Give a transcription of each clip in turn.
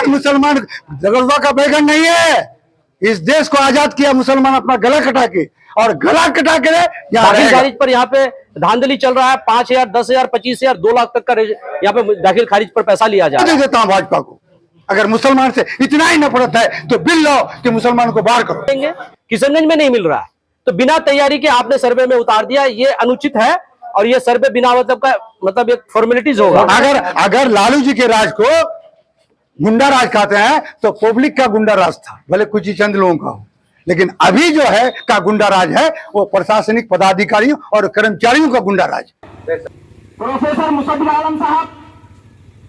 कोई मुसलमान जगरवा का बैगन नहीं है। इस देश को आजाद किया मुसलमान अपना गला कटा के, और गला कटा के दाखिल खारिज पर यहाँ पे धांधली चल रहा है। 5,000, 10,000, 25,000, 2 लाख तक का यहाँ पे दाखिल खारिज पर पैसा लिया जा रहा है। देता हूँ भाजपा को, अगर मुसलमान से इतना ही नफरत है तो बिल लाओ कि मुसलमानों को बाहर करो। किशनगंज में नहीं मिल रहा है तो बिना तैयारी के आपने सर्वे में उतार दिया, ये अनुचित है। और ये सर्वे बिना मतलब एक फॉर्मेलिटीज होगा। अगर लालू जी के राज को गुंडा राज कहते हैं तो पब्लिक का गुंडा राज था, भले कुछ ही चंद लोगों का हो, लेकिन अभी जो है का गुंडा राज है वो प्रशासनिक पदाधिकारियों और कर्मचारियों का गुंडा राज। प्रोफेसर मुसद्दिक आलम साहब,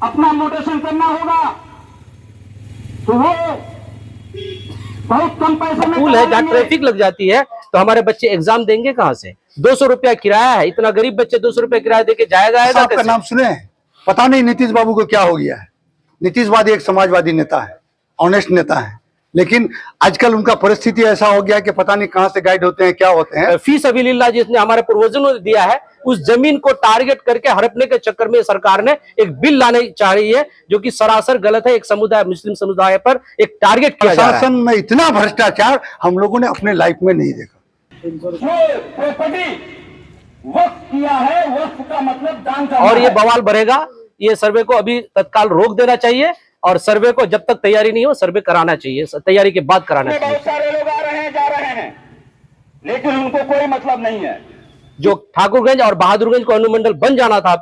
अपना मोटेशन करना होगा तो वो बहुत कम पैसे में स्कूल है जहाँ ट्रैफिक लग जाती है तो हमारे बच्चे एग्जाम देंगे कहाँ से? 200 रुपया किराया है, इतना गरीब बच्चे 200 रुपया किराया देके जाएगा? आपका नाम सुने हैं? पता नहीं नीतीश बाबू को क्या हो गया है। नीतीशवादी एक समाजवादी नेता है, ऑनेस्ट नेता है, लेकिन आजकल उनका परिस्थिति ऐसा हो गया कि पता नहीं कहां से गाइड होते हैं, क्या होते हैं। फी सबीलिल्लाह जिसने हमारे पूर्वजों ने दिया है, उस जमीन को टारगेट करके हड़पने के चक्कर में सरकार ने एक बिल लाने चाह रही है जो कि सरासर गलत है। एक समुदाय, मुस्लिम समुदाय पर एक टारगेट किया जा रहा है। प्रशासन में इतना भ्रष्टाचार हम लोगों ने अपने लाइफ में नहीं देखा। प्रॉपर्टी वक्त किया है, वक्त का मतलब दान करना और ये बवाल बढ़ेगा। ये सर्वे को अभी तत्काल रोक देना चाहिए और सर्वे को जब तक तैयारी नहीं हो सर्वे कराना चाहिए, तैयारी के बाद कराना चाहिए। बहुत सारे लोग आ रहे हैं, जा रहे हैं, लेकिन उनको कोई मतलब नहीं है। जो ठाकुरगंज और बहादुरगंज को अनुमंडल बन जाना था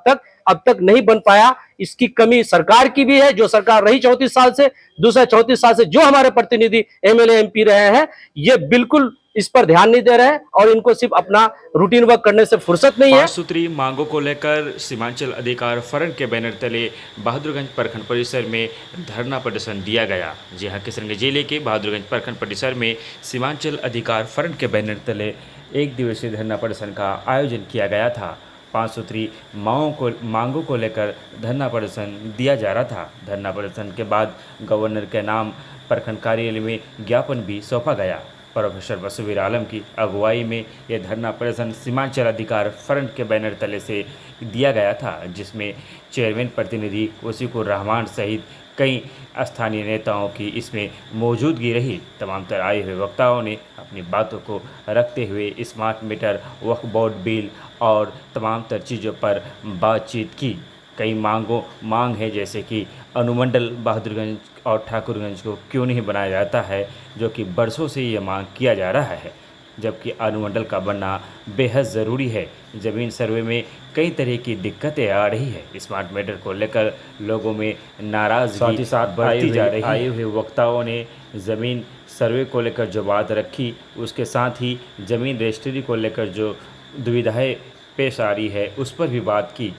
अब तक नहीं बन पाया। इसकी कमी सरकार की भी है, जो सरकार रही 34 साल से। दूसरा 34 साल से जो हमारे प्रतिनिधि एमएलए एमपी रहे हैं, ये बिल्कुल इस पर ध्यान नहीं दे रहे हैं और इनको सिर्फ अपना रूटीन वर्क करने से फुर्सत नहीं है। 5 सूत्री मांगों को लेकर सीमांचल अधिकार फ्रंट के बैनर तले बहादुरगंज प्रखंड परिसर में धरना प्रदर्शन दिया गया। जी हाँ, किशनगंज जिले के बहादुरगंज प्रखंड परिसर में सीमांचल अधिकार फ्रंट के बैनर तले 1 दिवसीय धरना प्रदर्शन का आयोजन किया गया था। 5 सूत्री मांगों को लेकर धरना प्रदर्शन दिया जा रहा था। धरना प्रदर्शन के बाद गवर्नर के नाम प्रखंड कार्यालय में ज्ञापन भी सौंपा गया। प्रोफेसर बसवीर आलम की अगुवाई में यह धरना प्रदर्शन सीमांचल अधिकार फ्रंट के बैनर तले से दिया गया था, जिसमें चेयरमैन प्रतिनिधि वसीकुर रहमान सहित कई स्थानीय नेताओं की इसमें मौजूदगी रही। तमाम तरह आए हुए वक्ताओं ने अपनी बातों को रखते हुए स्मार्ट मीटर, वक्फ बोर्ड बिल और तमाम तरह चीज़ों पर बातचीत की। कई मांग है, जैसे कि अनुमंडल बहादुरगंज और ठाकुरगंज को क्यों नहीं बनाया जाता है, जो कि बरसों से ये मांग किया जा रहा है, जबकि अनुमंडल का बनना बेहद ज़रूरी है। ज़मीन सर्वे में कई तरह की दिक्कतें आ रही है। स्मार्ट मीटर को लेकर लोगों में नाराज़गी बढ़ती जा रही है। आए हुए वक्ताओं ने ज़मीन सर्वे को लेकर जो बात रखी, उसके साथ ही ज़मीन रजिस्ट्री को लेकर जो दुविधाएँ पेश आ रही है उस पर भी बात की।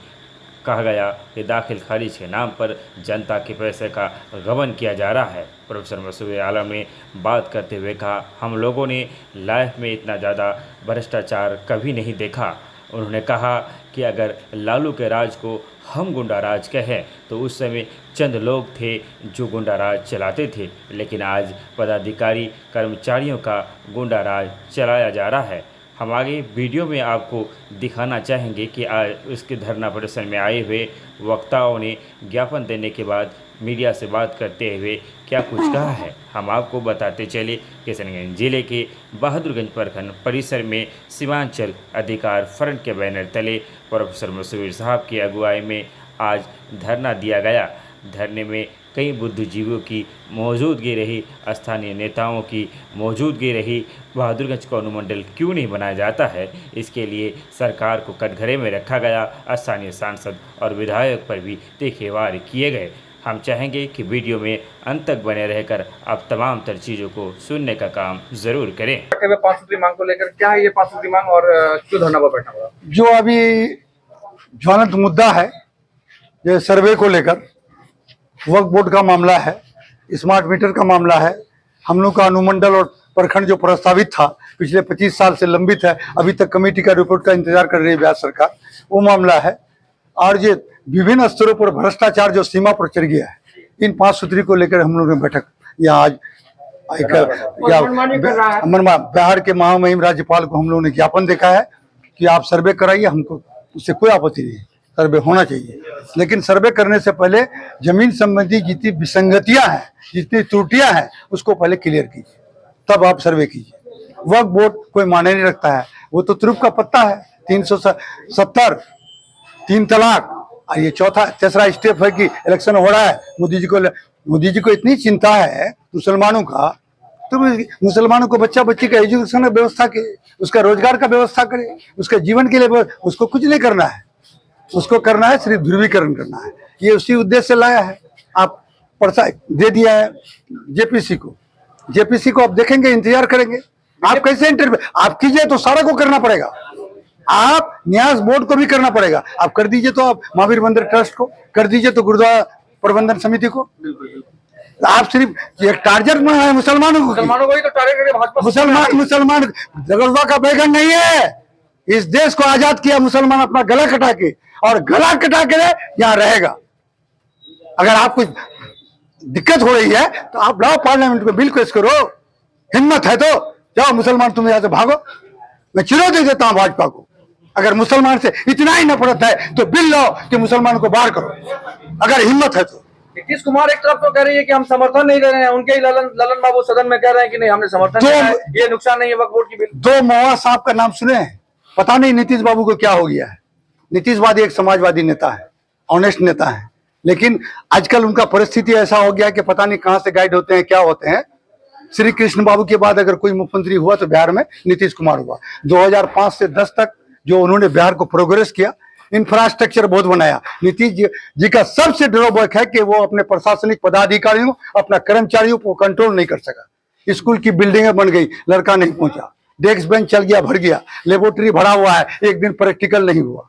कहा गया कि दाखिल खारिज के नाम पर जनता के पैसे का गबन किया जा रहा है। प्रोफेसर बसवीर आलम ने बात करते हुए कहा, हम लोगों ने लाइफ में इतना ज़्यादा भ्रष्टाचार कभी नहीं देखा। उन्होंने कहा कि अगर लालू के राज को हम गुंडा राज कहें तो उस समय चंद लोग थे जो गुंडा राज चलाते थे, लेकिन आज पदाधिकारी कर्मचारियों का गुंडा राज चलाया जा रहा है। हम आगे वीडियो में आपको दिखाना चाहेंगे कि आज उसके धरना प्रदर्शन में आए हुए वक्ताओं ने ज्ञापन देने के बाद मीडिया से बात करते हुए क्या कुछ कहा है। हम आपको बताते चले किशनगंज जिले के बहादुरगंज प्रखंड परिसर में सीमांचल अधिकार फ्रंट के बैनर तले प्रोफेसर बसवीर साहब की अगुवाई में आज धरना दिया गया। धरने में कई बुद्धिजीवियों की मौजूदगी रही, स्थानीय नेताओं की मौजूदगी रही। बहादुरगंज को अनुमंडल क्यों नहीं बनाया जाता है, इसके लिए सरकार को कटघरे में रखा गया। स्थानीय सांसद और विधायक पर भी तीखे किए गए। हम चाहेंगे कि वीडियो में अंत तक बने रहकर आप तमाम तर चीज़ों को सुनने का काम ज़रूर करें। 5 सूत्री मांग को लेकर क्या है ये 5 सूत्री मांग और क्यों धरना पर बैठा हुआ? जो अभी ज्वलंत मुद्दा है, जो सर्वे को लेकर, वक्फ बोर्ड का मामला है, स्मार्ट मीटर का मामला है, हम लोग का अनुमंडल और प्रखंड जो प्रस्तावित था पिछले 25 साल से लंबित है, अभी तक कमेटी का रिपोर्ट का इंतजार कर रही है बिहार सरकार, वो मामला है। और ये विभिन्न स्तरों पर भ्रष्टाचार जो सीमा पर चढ़ गया है, इन 5 सूत्री को लेकर हम लोग ने बैठक यहाँ आज बिहार के महामहिम राज्यपाल को हम लोगों ने ज्ञापन देखा है कि आप सर्वे कराइए, हमको उससे कोई आपत्ति नहीं है। सर्वे होना चाहिए, लेकिन सर्वे करने से पहले जमीन संबंधी जितनी विसंगतियां हैं, जितनी त्रुटियां हैं, उसको पहले क्लियर कीजिए, तब आप सर्वे कीजिए। वक्फ बोर्ड कोई मायने नहीं रखता है, वो तो तुरुप का पत्ता है। 370, 3 तलाक, और ये तीसरा स्टेप है कि इलेक्शन हो रहा है। मोदी जी को इतनी चिंता है मुसलमानों का, तो मुसलमानों को बच्ची का एजुकेशन का व्यवस्था के, उसका रोजगार का व्यवस्था करे, उसके जीवन के लिए उसको कुछ नहीं करना है, उसको करना है सिर्फ ध्रुवीकरण करना है। ये उसी उद्देश्य से लाया है। आप पर्चा दे दिया है जेपीसी को आप देखेंगे, इंतजार करेंगे। आप कैसे इंटरव्यू आप कीजिए तो सारा को करना पड़ेगा, आप न्यास बोर्ड को भी करना पड़ेगा। आप कर दीजिए तो आप महावीर मंदिर ट्रस्ट को कर दीजिए, तो गुरुद्वारा प्रबंधन समिति को। आप सिर्फ एक टारगेट में है मुसलमानों को ही तो टारगेट करके भाजपा मुसलमान जगरवा का बैगन नहीं है। इस देश को आजाद किया मुसलमान अपना गला कटा के, और गला कटा के यहाँ रहेगा। अगर आपको दिक्कत हो रही है तो आप लाओ पार्लियामेंट में बिल पेश करो, हिम्मत है तो जाओ मुसलमान तुम यहाँ से भागो, मैं चुनौती देता हूँ भाजपा को। अगर मुसलमान से इतना ही नफरत है तो बिल लाओ कि मुसलमानों को बाहर करो, अगर हिम्मत है तो। नीतीश कुमार एक तरफ तो कह रही है कि हम समर्थन नहीं दे रहे हैं, उनके ही ललन बाबू सदन में कह रहे हैं कि नहीं हमने समर्थन दिया है, ये नुकसान नहीं है वक्फ बोर्ड की बिल। 2 महुआ साहब का नाम सुने हैं, पता नहीं नीतीश बाबू को क्या हो गया है। नीतीशवादी एक समाजवादी नेता है, ऑनेस्ट नेता है, लेकिन आजकल उनका परिस्थिति ऐसा हो गया कि पता नहीं कहां से गाइड होते हैं, क्या होते हैं। श्री कृष्ण बाबू के बाद अगर कोई मुख्यमंत्री हुआ तो बिहार में नीतीश कुमार हुआ। 2005 से 10 तक जो उन्होंने बिहार को प्रोग्रेस किया, इंफ्रास्ट्रक्चर बहुत बनाया। नीतीश जी का सबसे ड्रॉबैक है कि वो अपने प्रशासनिक पदाधिकारियों, अपना कर्मचारियों को कंट्रोल नहीं कर सका। स्कूल की बिल्डिंगें बन गई, लड़का नहीं पहुंचा, डेस्क बेंच चल गया, भर गया, लेबोरेटरी भरा हुआ है, एक दिन प्रैक्टिकल नहीं हुआ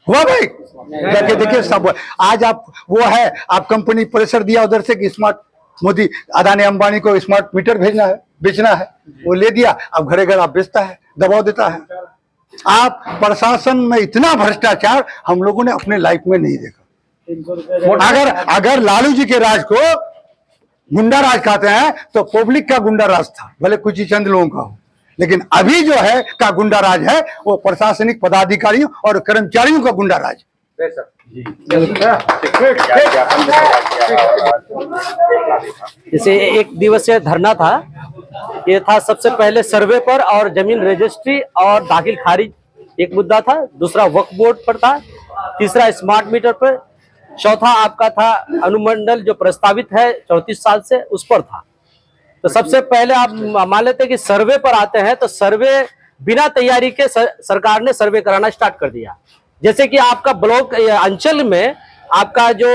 भाई। जाके देखिए सब। आज आप वो है, आप कंपनी प्रेशर दिया उधर से कि स्मार्ट मोदी अदानी अंबानी को स्मार्ट मीटर बेचना है, वो ले दिया, अब घरे घर आप बेचता है, दबाव देता है। आप प्रशासन में इतना भ्रष्टाचार हम लोगों ने अपने लाइफ में नहीं देखा। अगर लालू जी के राज को गुंडा राज कहते हैं तो पब्लिक का गुंडा राज था, भले कुछ ही चंद लोगों का हो, लेकिन अभी जो है का गुंडा राज है वो प्रशासनिक पदाधिकारियों और कर्मचारियों का गुंडा राज। जैसे 1 दिवसीय धरना था, ये था सबसे पहले सर्वे पर और जमीन रजिस्ट्री और दाखिल खारिज एक मुद्दा था, दूसरा वक्फ बोर्ड पर था, तीसरा स्मार्ट मीटर पर, चौथा आपका था अनुमंडल जो प्रस्तावित है 34 साल से, उस पर था। तो सबसे पहले आप मान लेते हैं कि सर्वे पर आते हैं, तो सर्वे बिना तैयारी के सरकार ने सर्वे कराना स्टार्ट कर दिया। जैसे कि आपका ब्लॉक अंचल में आपका जो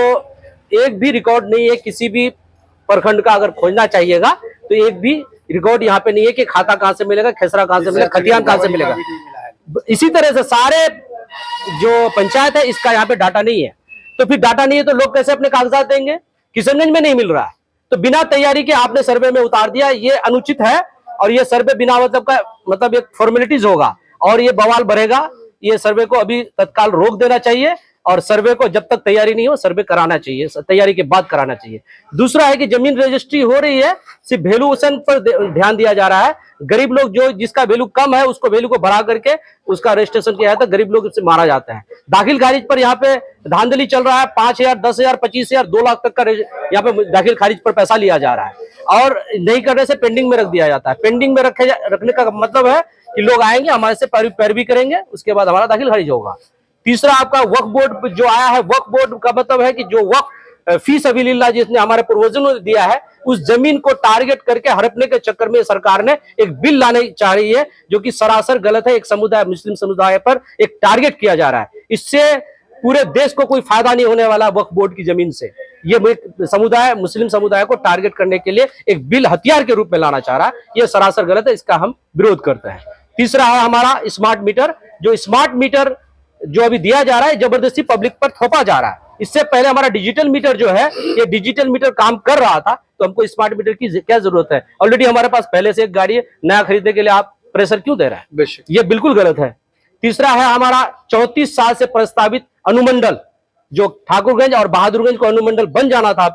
एक भी रिकॉर्ड नहीं है, किसी भी प्रखंड का अगर खोजना चाहिएगा तो एक भी रिकॉर्ड यहाँ पे नहीं है कि खाता कहाँ से मिलेगा, खेसरा कहाँ से मिलेगा, खतियान कहाँ से मिलेगा। इसी तरह से सारे जो पंचायत है इसका यहाँ पे डाटा नहीं है, तो फिर डाटा नहीं है तो लोग कैसे अपने कागजात देंगे? किशनगंज में नहीं मिल रहा है, तो बिना तैयारी के आपने सर्वे में उतार दिया, ये अनुचित है। और ये सर्वे बिना मतलब एक फॉर्मेलिटीज होगा और ये बवाल बढ़ेगा। ये सर्वे को अभी तत्काल रोक देना चाहिए और सर्वे को जब तक तैयारी नहीं हो सर्वे कराना चाहिए, तैयारी के बाद कराना चाहिए। दूसरा है कि जमीन रजिस्ट्री हो रही है, सिर्फ वैल्यूएशन पर ध्यान दिया जा रहा है। गरीब लोग जो जिसका वैल्यू कम है उसको वैल्यू को बढ़ा करके उसका रजिस्ट्रेशन किया जाता है, गरीब लोग इससे मारा जाता है। दाखिल खारिज पर यहाँ पे धांधली चल रहा है, 5,000, 10,000, 25,000, 2 लाख तक का यहाँ पे दाखिल खारिज पर पैसा लिया जा रहा है और नहीं करने से पेंडिंग में रख दिया जाता है। पेंडिंग में रखने का मतलब है कि लोग आएंगे हमारे से पैरवी करेंगे, उसके बाद हमारा दाखिल खारिज होगा। तीसरा आपका वक्फ बोर्ड जो आया है, वक्फ बोर्ड का मतलब है कि जो वक्फ फी सबीलिल्लाह जिसने हमारे पूर्वजों ने दिया है, उस जमीन को टारगेट करके हड़पने के चक्कर में सरकार ने एक बिल लाने चाह रही है, जो कि सरासर गलत है। एक समुदाय, मुस्लिम समुदाय पर एक टारगेट किया जा रहा है, इससे पूरे देश को कोई फायदा नहीं होने वाला वक्फ बोर्ड की जमीन से। ये समुदाय, मुस्लिम समुदाय को टारगेट करने के लिए एक बिल हथियार के रूप में लाना चाह रहा है, ये सरासर गलत है, इसका हम विरोध करते हैं। तीसरा है हमारा स्मार्ट मीटर। जो स्मार्ट मीटर जो अभी दिया जा रहा है जबरदस्ती पब्लिक पर थोपा जा रहा है। इससे पहले हमारा डिजिटल मीटर जो है, ये डिजिटल मीटर काम कर रहा था, तो हमको स्मार्ट मीटर की क्या जरूरत है? ऑलरेडी हमारे पास पहले से एक गाड़ी है, नया खरीदने के लिए आप प्रेशर क्यों दे रहे हैं? ये बिल्कुल गलत है। तीसरा है हमारा 34 साल से प्रस्तावित अनुमंडल, जो ठाकुरगंज और बहादुरगंज को अनुमंडल बन जाना था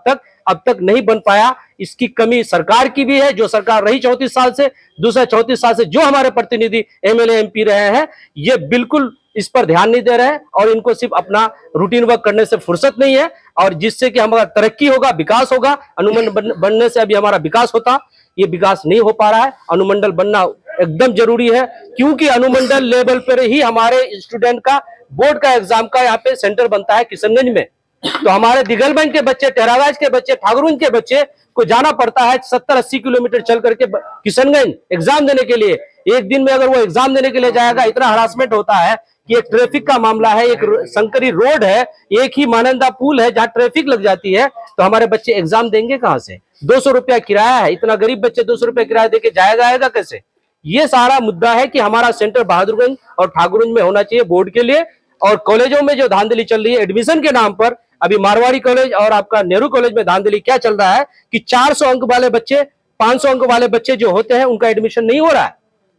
अब तक नहीं बन पाया। इसकी कमी सरकार की भी है, जो सरकार रही 34 साल से, दूसरा 34 साल से जो हमारे प्रतिनिधि MLA MP रहे हैं, ये बिल्कुल इस पर ध्यान नहीं दे रहे हैं और इनको सिर्फ अपना रूटीन वर्क करने से फुर्सत नहीं है। और जिससे कि हमारा तरक्की होगा, विकास होगा, अनुमंडल बनने से अभी हमारा विकास होता, ये विकास नहीं हो पा रहा है। अनुमंडल बनना एकदम जरूरी है, क्योंकि अनुमंडल लेवल पर ही हमारे स्टूडेंट का बोर्ड का एग्जाम का यहाँ पे सेंटर बनता है किशनगंज में। तो हमारे दिगलबंद के बच्चे, टेहराबाज के बच्चे, ठाकुरगंज के बच्चे को जाना पड़ता है 70-80 किलोमीटर चल करके किशनगंज एग्जाम देने के लिए। एक दिन में अगर वो एग्जाम देने के लिए जाएगा, इतना हरासमेंट होता है कि एक ट्रैफिक का मामला है, एक संकरी रोड है, एक ही मानंदा पुल है जहां ट्रैफिक लग जाती है, तो हमारे बच्चे एग्जाम देंगे कहां से? 200 रुपया किराया है, इतना गरीब बच्चे 200 रुपया किराया देके जाएगा कैसे? ये सारा मुद्दा है कि हमारा सेंटर बहादुरगंज और ठाकुरगंज में होना चाहिए बोर्ड के लिए। और कॉलेजों में जो धांधली चल रही है एडमिशन के नाम पर, अभी मारवाड़ी कॉलेज और आपका नेहरू कॉलेज में धांधली क्या चल रहा है कि 400 अंक वाले बच्चे, 500 अंक वाले बच्चे जो होते हैं उनका एडमिशन नहीं हो रहा है,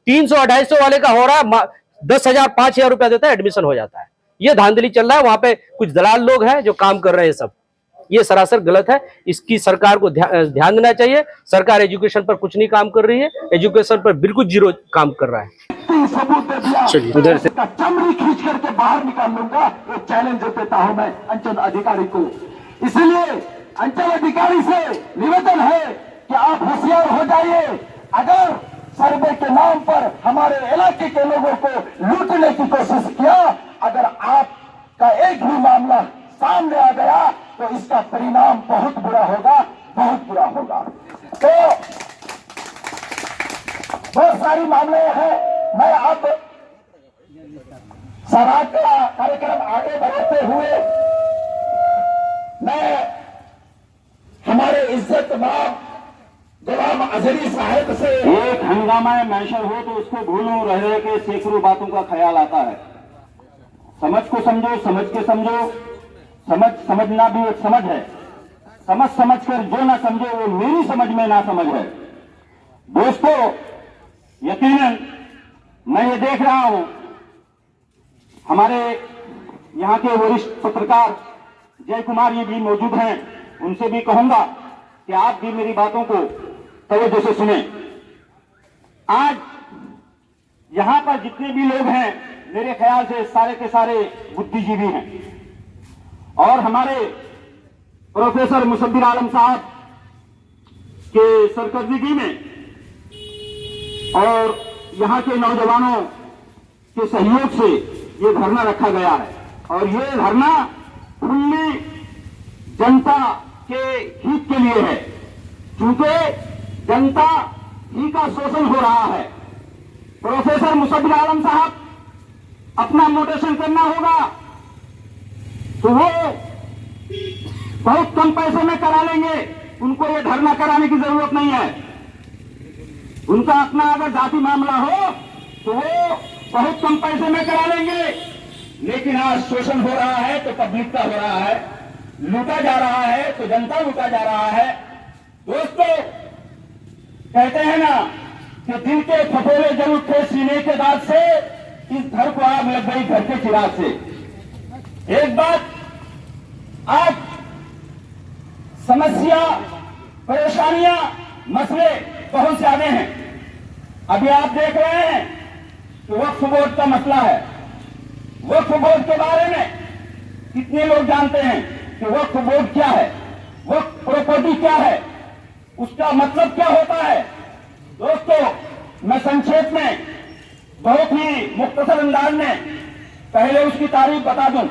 300-250 वाले का हो रहा है, 10,000 5,000 रुपया देता है, एडमिशन हो जाता है। ये धांधली चल रहा है। वहां पे कुछ दलाल लोग हैं जो काम कर रहे हैं, सब ये सरासर गलत है। इसकी सरकार को ध्यान देना चाहिए। सरकार एजुकेशन पर कुछ नहीं काम कर रही है, एजुकेशन पर बिल्कुल जीरो काम कर रहा है। चलिए उधर से चमड़ी खींच करके बाहर निकाल लूंगा, वो चैलेंज देता हूं मैं अंचल अधिकारी को। इसलिए अंचल अधिकारी से निवेदन है कि आप होशियार हो जाइए। अगर सर्वे के नाम पर हमारे इलाके के लोगों को लूटने की कोशिश किया, अगर आपका एक भी मामला सामने आ गया तो इसका परिणाम बहुत बुरा होगा, बहुत बुरा होगा। तो बहुत सारी मामले हैं। मैं अब सभा का कार्यक्रम आगे बढ़ाते हुए मैं हमारे इज्जतमान गुलाम अजहरी साहब से, एक हंगामा मैशर हो तो उसको भूलूं रह रहे के सैकड़ों बातों का ख्याल आता है। समझ को समझो, समझ के समझो। समझना भी एक समझ है। समझ कर जो ना समझे वो मेरी समझ में ना समझ है। दोस्तों, यकीनन मैं ये देख रहा हूं, हमारे यहाँ के वरिष्ठ पत्रकार जय कुमार ये भी मौजूद हैं। उनसे भी कहूंगा कि आप भी मेरी बातों को तवज्जो से सुने। आज यहां पर जितने भी लोग हैं, मेरे ख्याल से सारे के सारे बुद्धिजीवी हैं और हमारे प्रोफेसर मुसद्दिर आलम साहब के सरकर्दगी में और यहाँ के नौजवानों के सहयोग से ये धरना रखा गया है। और ये धरना खुली जनता के हित के लिए है, क्योंकि जनता ही का शोषण हो रहा है। प्रोफेसर मुसद्दिर आलम साहब अपना मोटेशन करना होगा तो वो बहुत कम पैसे में करा लेंगे, उनको ये धरना कराने की जरूरत नहीं है। उनका अपना अगर जाति मामला हो तो वो बहुत कम पैसे में करा लेंगे। लेकिन आज शोषण हो रहा है तो पब्लिक का हो रहा है, लूटा जा रहा है तो जनता लूटा जा रहा है। दोस्तों, कहते हैं ना कि दिल के फफोले जल उठे सीने के दाग से, इस घर को आग लग गई घर के चिराग से। एक बात, आज समस्या, परेशानियां, मसले बहुत ज्यादा हैं। अभी आप देख रहे हैं कि वक्फ बोर्ड का मसला है। वक्फ बोर्ड के बारे में कितने लोग जानते हैं कि वक्फ बोर्ड क्या है, वक्फ प्रॉपर्टी क्या है, उसका मतलब क्या होता है? दोस्तों, मैं संक्षेप में बहुत ही मुख्तसर अंदाज में पहले उसकी तारीफ बता दूं।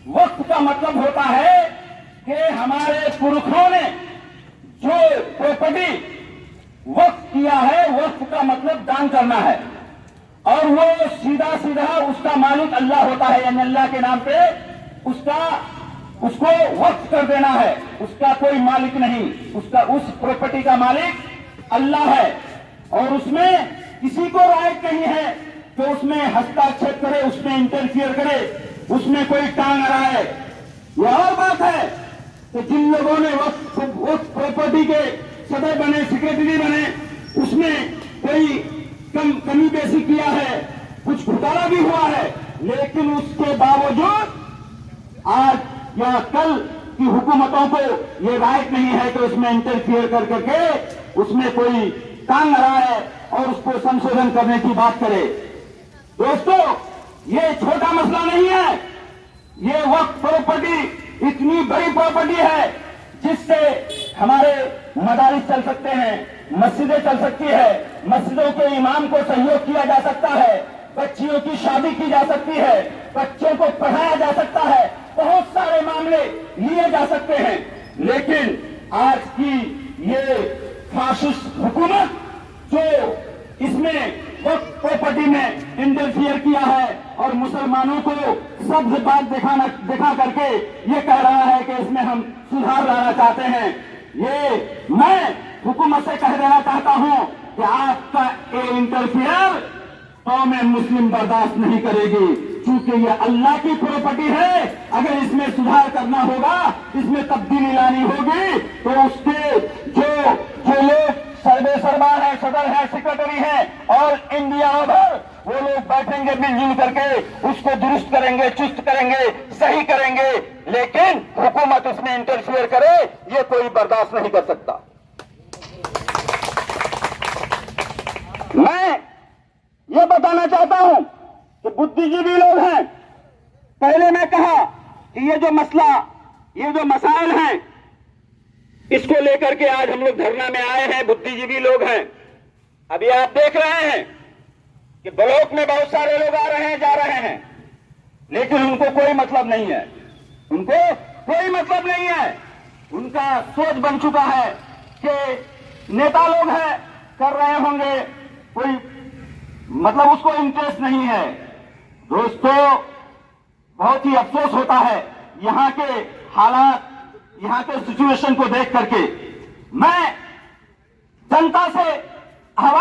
वक्फ का मतलब होता है कि हमारे पुरखों ने जो प्रॉपर्टी वक्फ किया है, वक्फ का मतलब दान करना है, और वो सीधा सीधा उसका मालिक अल्लाह होता है, यानी अल्लाह के नाम पे उसको वक्फ कर देना है। उसका कोई मालिक नहीं, उस प्रॉपर्टी का मालिक अल्लाह है। और उसमें किसी को राइट नहीं है तो उसमें हस्ताक्षेप करे, उसमें इंटरफियर करे, उसमें कोई टांग अड़ाए। यह और बात है कि जिन लोगों ने वक्फ प्रॉपर्टी के सदर बने, सेक्रेटरी बने, उसमें कोई कमी बेसी किया है, कुछ घोटाला भी हुआ है, लेकिन उसके बावजूद आज या कल की हुकूमतों को ये राइट नहीं है कि उसमें इंटरफियर कर करके उसमें कोई टांग अड़ाए और उसको संशोधन करने की बात करे। दोस्तों, ये छोटा मसला नहीं है। ये वक्फ प्रॉपर्टी इतनी बड़ी प्रॉपर्टी है जिससे हमारे मदारिस चल सकते हैं, मस्जिदें चल सकती है, मस्जिदों के इमाम को सहयोग किया जा सकता है, बच्चियों की शादी की जा सकती है, बच्चों को पढ़ाया जा सकता है, बहुत सारे मामले लिए जा सकते हैं। लेकिन आज की ये फाशिस्ट हुकूमत जो इसमें वक्फ प्रॉपर्टी में इंटरफियर किया है और मुसलमानों को सब्ज बात दिखा करके ये कह रहा है कि इसमें हम सुधार लाना चाहते हैं। ये मैं हुकूमत से कह देना चाहता हूं कि आपका ये इंटरफियर कौम मुस्लिम बर्दाश्त नहीं करेगी, क्योंकि ये अल्लाह की प्रॉपर्टी है। अगर इसमें सुधार करना होगा, इसमें तब्दीली लानी होगी, तो उसके जो लोग सर्वे सरबार है, सदर है, सेक्रेटरी है और इंडिया भर वो लोग बैठेंगे मिलजुल करके उसको दुरुस्त करेंगे, चुस्त करेंगे, सही करेंगे। लेकिन हुकूमत उसमें इंटरफियर करे, ये कोई बर्दाश्त नहीं कर सकता। मैं ये बताना चाहता हूं कि बुद्धिजीवी लोग हैं। पहले मैं कहा कि ये जो मसला, ये जो मसाइल हैं, इसको लेकर के आज हम लोग धरना में आए हैं, बुद्धिजीवी लोग हैं। अभी आप देख रहे हैं कि ब्लॉक में बहुत सारे लोग आ रहे हैं, जा रहे हैं, लेकिन उनको कोई मतलब नहीं है, उनको कोई मतलब नहीं है। उनका सोच बन चुका है कि नेता लोग हैं, कर रहे होंगे, कोई मतलब उसको इंटरेस्ट नहीं है। दोस्तों, बहुत ही अफसोस होता है यहाँ के हालात, यहाँ के सिचुएशन को देख करके। मैं जनता से आह्वान